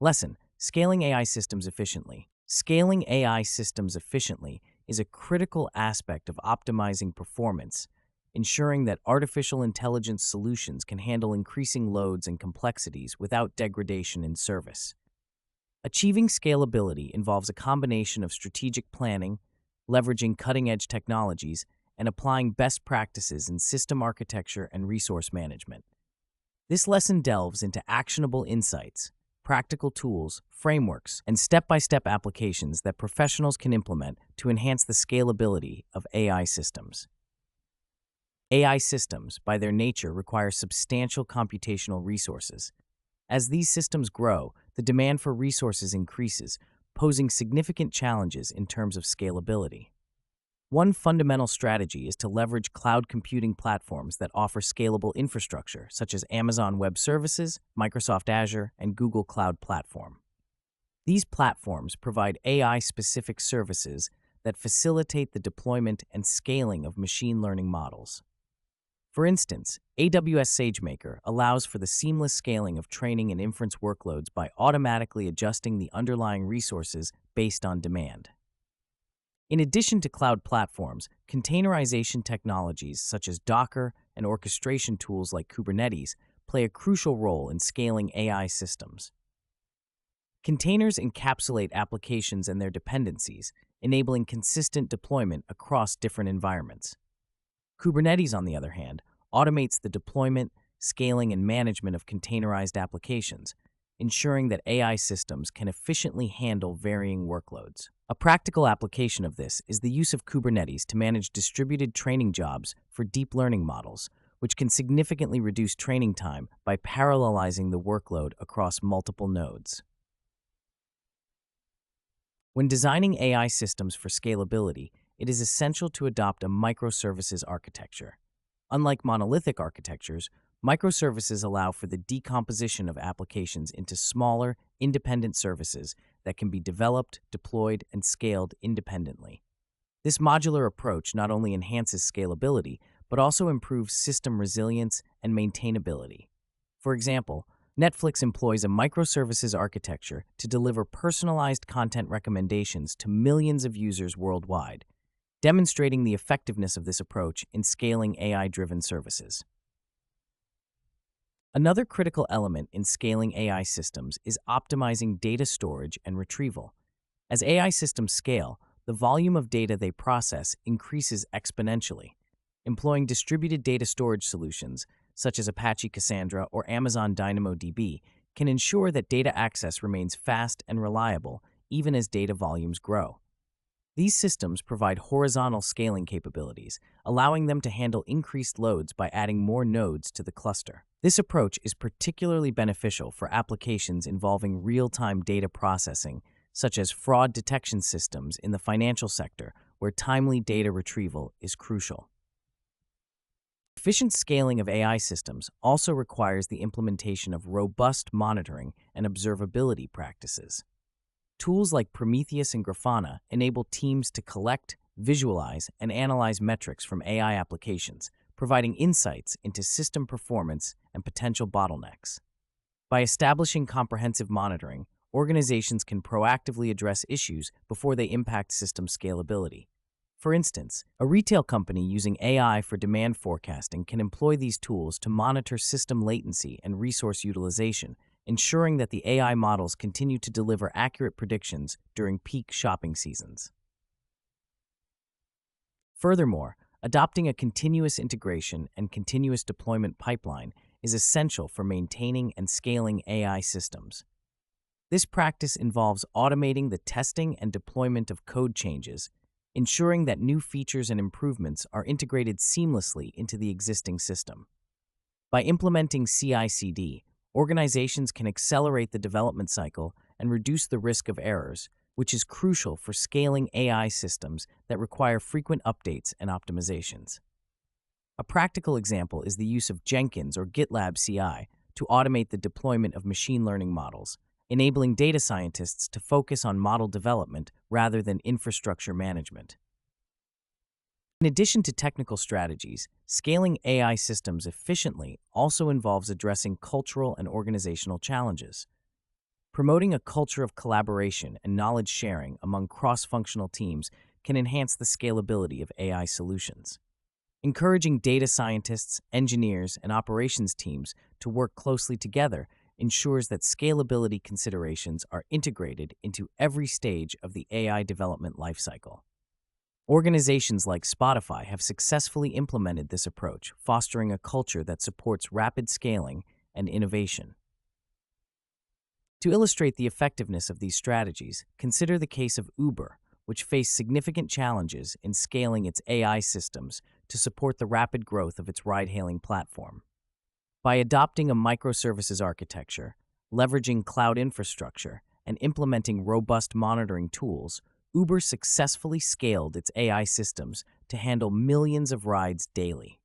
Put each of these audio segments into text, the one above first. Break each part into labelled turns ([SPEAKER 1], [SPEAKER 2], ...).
[SPEAKER 1] Lesson: Scaling AI systems efficiently. Scaling AI systems efficiently is a critical aspect of optimizing performance, ensuring that artificial intelligence solutions can handle increasing loads and complexities without degradation in service. Achieving scalability involves a combination of strategic planning, leveraging cutting-edge technologies, and applying best practices in system architecture and resource management. This lesson delves into actionable insights, practical tools, frameworks, and step-by-step applications that professionals can implement to enhance the scalability of AI systems. AI systems, by their nature, require substantial computational resources. As these systems grow, the demand for resources increases, posing significant challenges in terms of scalability. One fundamental strategy is to leverage cloud computing platforms that offer scalable infrastructure, such as Amazon Web Services, Microsoft Azure, and Google Cloud Platform. These platforms provide AI-specific services that facilitate the deployment and scaling of machine learning models. For instance, AWS SageMaker allows for the seamless scaling of training and inference workloads by automatically adjusting the underlying resources based on demand. In addition to cloud platforms, containerization technologies such as Docker and orchestration tools like Kubernetes play a crucial role in scaling AI systems. Containers encapsulate applications and their dependencies, enabling consistent deployment across different environments. Kubernetes, on the other hand, automates the deployment, scaling, and management of containerized applications, ensuring that AI systems can efficiently handle varying workloads. A practical application of this is the use of Kubernetes to manage distributed training jobs for deep learning models, which can significantly reduce training time by parallelizing the workload across multiple nodes. When designing AI systems for scalability, it is essential to adopt a microservices architecture. Unlike monolithic architectures, microservices allow for the decomposition of applications into smaller, independent services that can be developed, deployed, and scaled independently. This modular approach not only enhances scalability, but also improves system resilience and maintainability. For example, Netflix employs a microservices architecture to deliver personalized content recommendations to millions of users worldwide, demonstrating the effectiveness of this approach in scaling AI-driven services. Another critical element in scaling AI systems is optimizing data storage and retrieval. As AI systems scale, the volume of data they process increases exponentially. Employing distributed data storage solutions, such as Apache Cassandra or Amazon DynamoDB, can ensure that data access remains fast and reliable even as data volumes grow. These systems provide horizontal scaling capabilities, allowing them to handle increased loads by adding more nodes to the cluster. This approach is particularly beneficial for applications involving real-time data processing, such as fraud detection systems in the financial sector, where timely data retrieval is crucial. Efficient scaling of AI systems also requires the implementation of robust monitoring and observability practices. Tools like Prometheus and Grafana enable teams to collect, visualize, and analyze metrics from AI applications, providing insights into system performance and potential bottlenecks. By establishing comprehensive monitoring, organizations can proactively address issues before they impact system scalability. For instance, a retail company using AI for demand forecasting can employ these tools to monitor system latency and resource utilization, ensuring that the AI models continue to deliver accurate predictions during peak shopping seasons. Furthermore, adopting a continuous integration and continuous deployment pipeline is essential for maintaining and scaling AI systems. This practice involves automating the testing and deployment of code changes, ensuring that new features and improvements are integrated seamlessly into the existing system. By implementing CI/CD, organizations can accelerate the development cycle and reduce the risk of errors, which is crucial for scaling AI systems that require frequent updates and optimizations. A practical example is the use of Jenkins or GitLab CI to automate the deployment of machine learning models, enabling data scientists to focus on model development rather than infrastructure management. In addition to technical strategies, scaling AI systems efficiently also involves addressing cultural and organizational challenges. Promoting a culture of collaboration and knowledge sharing among cross-functional teams can enhance the scalability of AI solutions. Encouraging data scientists, engineers, and operations teams to work closely together ensures that scalability considerations are integrated into every stage of the AI development lifecycle. Organizations like Spotify have successfully implemented this approach, fostering a culture that supports rapid scaling and innovation. To illustrate the effectiveness of these strategies, consider the case of Uber, which faced significant challenges in scaling its AI systems to support the rapid growth of its ride-hailing platform. By adopting a microservices architecture, leveraging cloud infrastructure, and implementing robust monitoring tools, Uber successfully scaled its AI systems to handle millions of rides daily.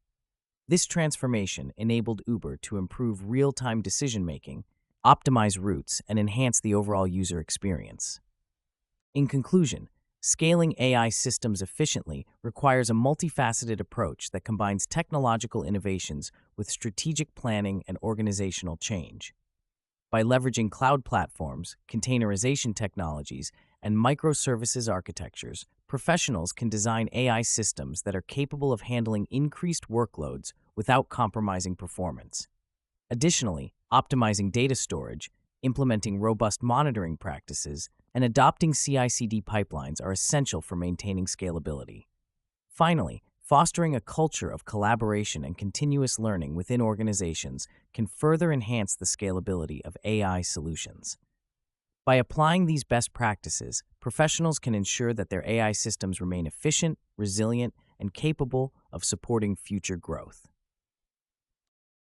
[SPEAKER 1] This transformation enabled Uber to improve real-time decision-making, optimize routes, and enhance the overall user experience. In conclusion, scaling AI systems efficiently requires a multifaceted approach that combines technological innovations with strategic planning and organizational change. By leveraging cloud platforms, containerization technologies, and microservices architectures, professionals can design AI systems that are capable of handling increased workloads without compromising performance. Additionally, optimizing data storage, implementing robust monitoring practices, and adopting CI/CD pipelines are essential for maintaining scalability. Finally, fostering a culture of collaboration and continuous learning within organizations can further enhance the scalability of AI solutions. By applying these best practices, professionals can ensure that their AI systems remain efficient, resilient, and capable of supporting future growth.